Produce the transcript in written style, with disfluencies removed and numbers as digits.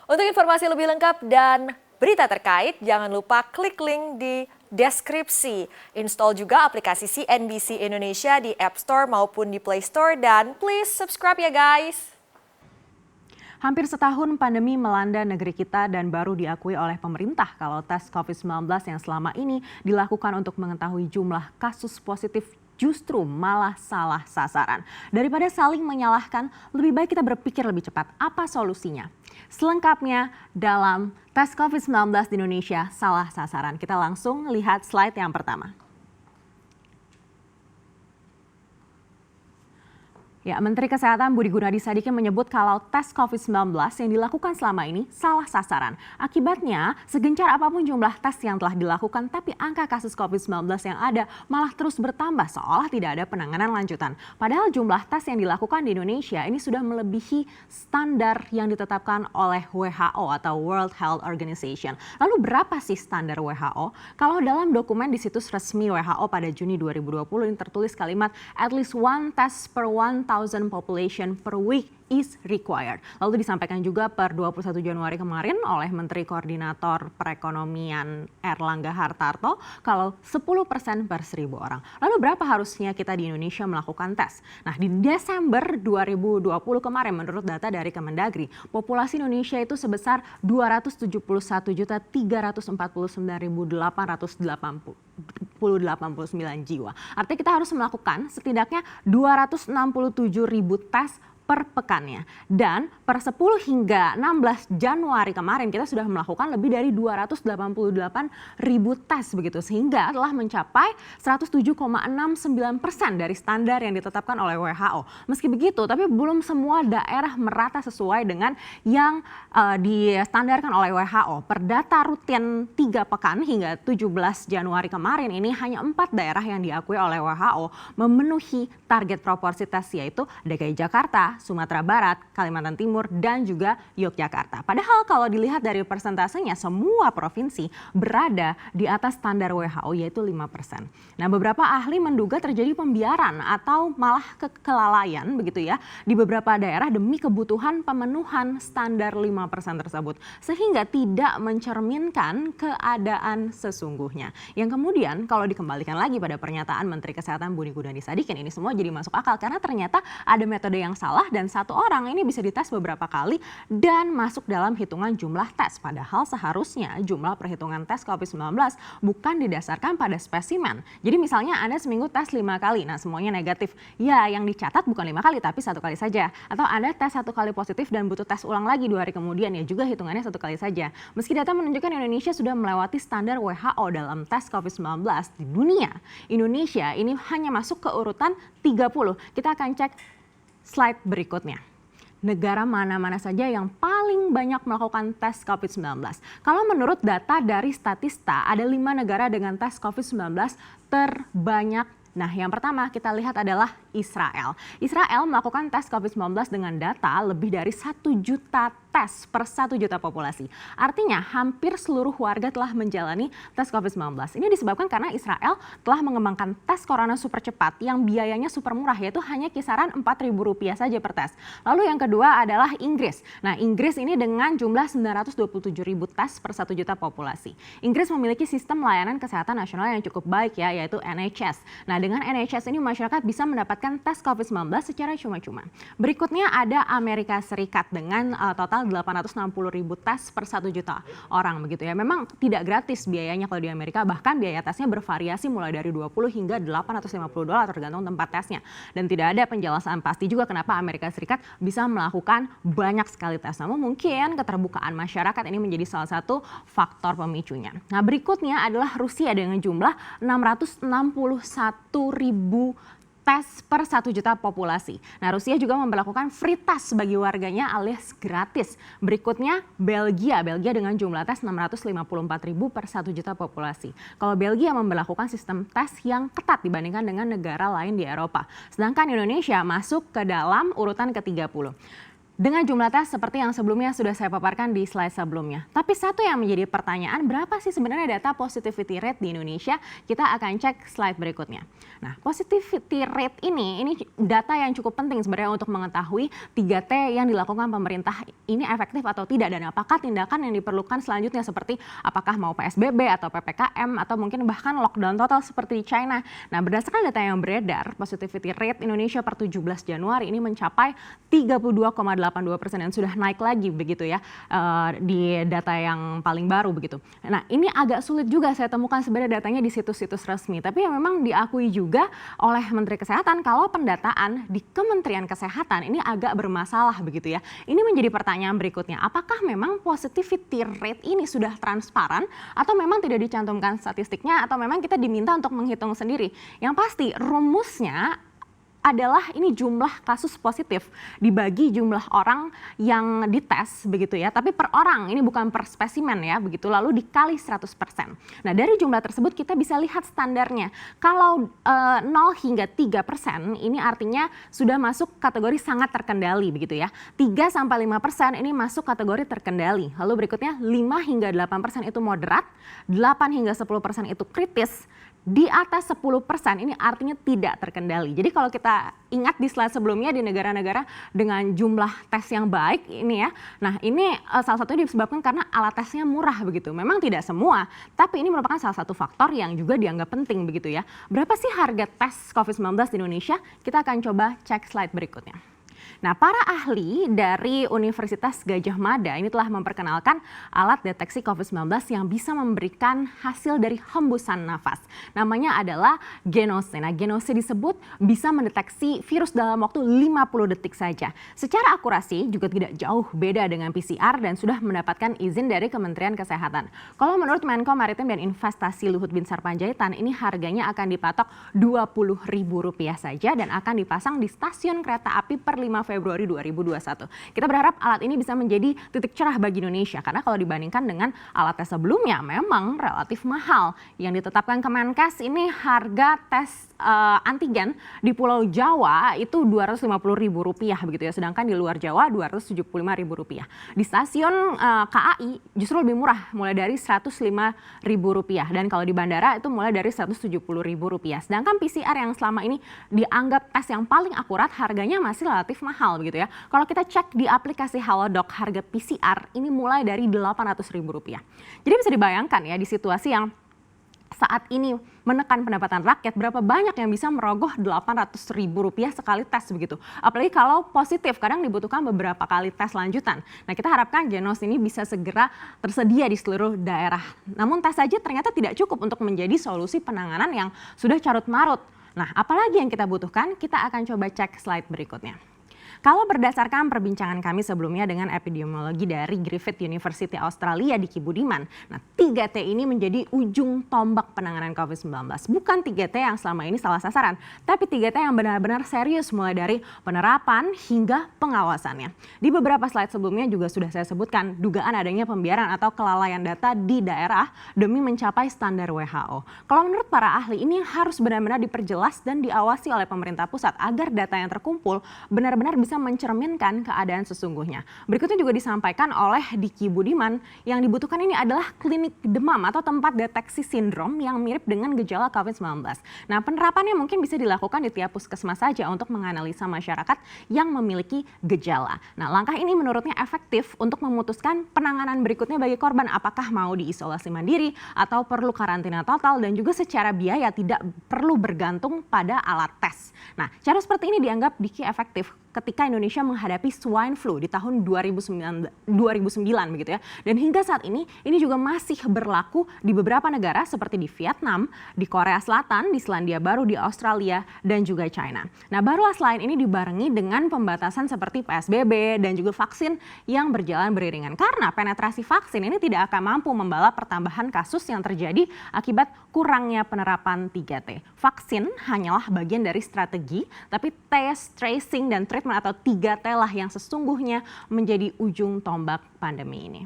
Untuk informasi lebih lengkap dan berita terkait, jangan lupa klik link di deskripsi. Install juga aplikasi CNBC Indonesia di App Store maupun di Play Store dan please subscribe ya guys. Hampir setahun pandemi melanda negeri kita dan baru diakui oleh pemerintah kalau tes COVID-19 yang selama ini dilakukan untuk mengetahui jumlah kasus positif justru malah salah sasaran. Daripada saling menyalahkan, lebih baik kita berpikir lebih cepat apa solusinya. Selengkapnya dalam tes COVID-19 di Indonesia salah sasaran. Kita langsung lihat slide yang pertama. Ya, Menteri Kesehatan Budi Gunadi Sadikin menyebut kalau tes COVID-19 yang dilakukan selama ini salah sasaran. Akibatnya, segencar apapun jumlah tes yang telah dilakukan, tapi angka kasus COVID-19 yang ada malah terus bertambah seolah tidak ada penanganan lanjutan. Padahal jumlah tes yang dilakukan di Indonesia ini sudah melebihi standar yang ditetapkan oleh WHO atau World Health Organization. Lalu berapa sih standar WHO? Kalau dalam dokumen di situs resmi WHO pada Juni 2020 ini tertulis kalimat at least one test per 1,000 population per week is required. Lalu disampaikan juga per 21 Januari kemarin oleh Menteri Koordinator Perekonomian Erlangga Hartarto kalau 10% per 1.000 orang. Lalu berapa harusnya kita di Indonesia melakukan tes? Nah, di Desember 2020 kemarin menurut data dari Kemendagri, populasi Indonesia itu sebesar 271.349.889 jiwa. Artinya kita harus melakukan setidaknya 267.000 tes per pekannya. Dan per 10 hingga 16 Januari kemarin kita sudah melakukan lebih dari 288.000 tes begitu. Sehingga telah mencapai 107,69% dari standar yang ditetapkan oleh WHO. Meski begitu, tapi belum semua daerah merata sesuai dengan yang distandarkan oleh WHO. Per data rutin 3 pekan hingga 17 Januari kemarin ini hanya 4 daerah yang diakui oleh WHO memenuhi target proporsi tes yaitu DKI Jakarta, Sumatera Barat, Kalimantan Timur, dan juga Yogyakarta. Padahal kalau dilihat dari persentasenya, semua provinsi berada di atas standar WHO yaitu 5%. Nah, beberapa ahli menduga terjadi pembiaran atau malah kelalaian begitu ya di beberapa daerah demi kebutuhan pemenuhan standar 5% tersebut. Sehingga tidak mencerminkan keadaan sesungguhnya. Yang kemudian kalau dikembalikan lagi pada pernyataan Menteri Kesehatan Budi Gunadi Sadikin, ini semua jadi masuk akal karena ternyata ada metode yang salah dan satu orang ini bisa dites beberapa kali dan masuk dalam hitungan jumlah tes. Padahal seharusnya jumlah perhitungan tes COVID-19 bukan didasarkan pada spesimen. Jadi misalnya Anda seminggu tes 5 kali, nah semuanya negatif. Ya, yang dicatat bukan 5 kali tapi 1 kali saja. Atau Anda tes 1 kali positif dan butuh tes ulang lagi 2 hari kemudian, ya juga hitungannya 1 kali saja. Meski data menunjukkan Indonesia sudah melewati standar WHO dalam tes COVID-19 di dunia, Indonesia ini hanya masuk ke urutan 30. Kita akan cek slide berikutnya. Negara mana-mana saja yang paling banyak melakukan tes COVID-19. Kalau menurut data dari Statista, ada 5 negara dengan tes COVID-19 terbanyak. Nah, yang pertama kita lihat adalah Israel. Israel melakukan tes COVID-19 dengan data lebih dari 1 juta tes per 1 juta populasi. Artinya hampir seluruh warga telah menjalani tes COVID-19. Ini disebabkan karena Israel telah mengembangkan tes corona super cepat yang biayanya super murah, yaitu hanya kisaran Rp4.000 saja per tes. Lalu yang kedua adalah Inggris. Nah, Inggris ini dengan jumlah 927.000 tes per 1 juta populasi. Inggris memiliki sistem layanan kesehatan nasional yang cukup baik ya, yaitu NHS. Nah, dengan NHS ini masyarakat bisa mendapatkan tes COVID-19 secara cuma-cuma. Berikutnya ada Amerika Serikat dengan total 860.000 tes per 1 juta orang begitu ya. Memang tidak gratis biayanya kalau di Amerika, bahkan biaya tesnya bervariasi mulai dari 20 hingga $850 tergantung tempat tesnya. Dan tidak ada penjelasan pasti juga kenapa Amerika Serikat bisa melakukan banyak sekali tes. Namun mungkin keterbukaan masyarakat ini menjadi salah satu faktor pemicunya. Nah, berikutnya adalah Rusia dengan jumlah 661.000 tes per 1 juta populasi. Nah, Rusia juga memberlakukan free test bagi warganya alias gratis. Berikutnya Belgia. Belgia dengan jumlah tes 654.000 per 1 juta populasi. Kalau Belgia memberlakukan sistem tes yang ketat dibandingkan dengan negara lain di Eropa. Sedangkan Indonesia masuk ke dalam urutan ke-30. Dengan jumlah tes seperti yang sebelumnya sudah saya paparkan di slide sebelumnya. Tapi satu yang menjadi pertanyaan, berapa sih sebenarnya data positivity rate di Indonesia? Kita akan cek slide berikutnya. Nah, positivity rate ini data yang cukup penting sebenarnya untuk mengetahui 3T yang dilakukan pemerintah ini efektif atau tidak, dan apakah tindakan yang diperlukan selanjutnya seperti apakah mau PSBB atau PPKM atau mungkin bahkan lockdown total seperti di China. Nah, berdasarkan data yang beredar, positivity rate Indonesia per 17 Januari ini mencapai 32,82% dan sudah naik lagi begitu ya di data yang paling baru begitu. Nah, ini agak sulit juga saya temukan sebenarnya datanya di situs-situs resmi, tapi yang memang diakui juga oleh Menteri Kesehatan kalau pendataan di Kementerian Kesehatan ini agak bermasalah begitu ya. Ini menjadi pertanyaan berikutnya, apakah memang positivity rate ini sudah transparan atau memang tidak dicantumkan statistiknya atau memang kita diminta untuk menghitung sendiri? Yang pasti rumusnya adalah ini jumlah kasus positif dibagi jumlah orang yang dites begitu ya, tapi per orang, ini bukan per spesimen ya begitu, lalu dikali 100%. Nah, dari jumlah tersebut kita bisa lihat standarnya. Kalau 0 hingga 3% ini artinya sudah masuk kategori sangat terkendali begitu ya. 3-5% ini masuk kategori terkendali. Lalu berikutnya 5 hingga 8% itu moderat, 8 hingga 10% itu kritis. Di atas 10% ini artinya tidak terkendali. Jadi kalau kita ingat di slide sebelumnya di negara-negara dengan jumlah tes yang baik ini ya. Nah, ini salah satunya disebabkan karena alat tesnya murah begitu. Memang tidak semua, tapi ini merupakan salah satu faktor yang juga dianggap penting begitu ya. Berapa sih harga tes COVID-19 di Indonesia? Kita akan coba cek slide berikutnya. Nah, para ahli dari Universitas Gadjah Mada ini telah memperkenalkan alat deteksi COVID-19 yang bisa memberikan hasil dari hembusan nafas. Namanya adalah Genose. Nah, Genose disebut bisa mendeteksi virus dalam waktu 50 detik saja. Secara akurasi juga tidak jauh beda dengan PCR dan sudah mendapatkan izin dari Kementerian Kesehatan. Kalau menurut Menko Maritim dan Investasi Luhut Binsar Panjaitan, ini harganya akan dipatok Rp20.000 saja dan akan dipasang di stasiun kereta api per 5 Februari 2021. Kita berharap alat ini bisa menjadi titik cerah bagi Indonesia karena kalau dibandingkan dengan alat tes sebelumnya memang relatif mahal. Yang ditetapkan Kemenkes ini harga tes antigen di Pulau Jawa itu Rp250.000 begitu ya, sedangkan di luar Jawa Rp275.000. Di stasiun KAI justru lebih murah, mulai dari Rp105.000 dan kalau di bandara itu mulai dari Rp170.000. Sedangkan PCR yang selama ini dianggap tes yang paling akurat harganya masih relatif mahal begitu ya. Kalau kita cek di aplikasi Halodoc, harga PCR ini mulai dari Rp800.000. Jadi bisa dibayangkan ya di situasi yang saat ini menekan pendapatan rakyat, berapa banyak yang bisa merogoh Rp800.000 sekali tes begitu. Apalagi kalau positif, kadang dibutuhkan beberapa kali tes lanjutan. Nah, kita harapkan Genose ini bisa segera tersedia di seluruh daerah. Namun tes saja ternyata tidak cukup untuk menjadi solusi penanganan yang sudah carut-marut. Nah, apalagi yang kita butuhkan? Kita akan coba cek slide berikutnya. Kalau berdasarkan perbincangan kami sebelumnya dengan epidemiologi dari Griffith University Australia di Budiman, nah 3T ini menjadi ujung tombak penanganan COVID-19. Bukan 3T yang selama ini salah sasaran, tapi 3T yang benar-benar serius mulai dari penerapan hingga pengawasannya. Di beberapa slide sebelumnya juga sudah saya sebutkan dugaan adanya pembiaran atau kelalaian data di daerah demi mencapai standar WHO. Kalau menurut para ahli ini harus benar-benar diperjelas dan diawasi oleh pemerintah pusat agar data yang terkumpul benar-benar bisa mencerminkan keadaan sesungguhnya. Berikutnya juga disampaikan oleh Diki Budiman, yang dibutuhkan ini adalah klinik demam atau tempat deteksi sindrom yang mirip dengan gejala COVID-19. Nah, penerapannya mungkin bisa dilakukan di tiap puskesmas saja untuk menganalisa masyarakat yang memiliki gejala. Nah, langkah ini menurutnya efektif untuk memutuskan penanganan berikutnya bagi korban, apakah mau diisolasi mandiri atau perlu karantina total, dan juga secara biaya tidak perlu bergantung pada alat tes. Nah, cara seperti ini dianggap Diki efektif ketika Indonesia menghadapi swine flu di tahun 2009 begitu ya. Dan hingga saat ini juga masih berlaku di beberapa negara seperti di Vietnam, di Korea Selatan, di Selandia Baru, di Australia, dan juga China. Nah, barulah selain ini dibarengi dengan pembatasan seperti PSBB dan juga vaksin yang berjalan beriringan. Karena penetrasi vaksin ini tidak akan mampu membalas pertambahan kasus yang terjadi akibat kurangnya penerapan 3T. Vaksin hanyalah bagian dari strategi, tapi test, tracing, dan treatment atau 3T lah yang sesungguhnya menjadi ujung tombak pandemi ini.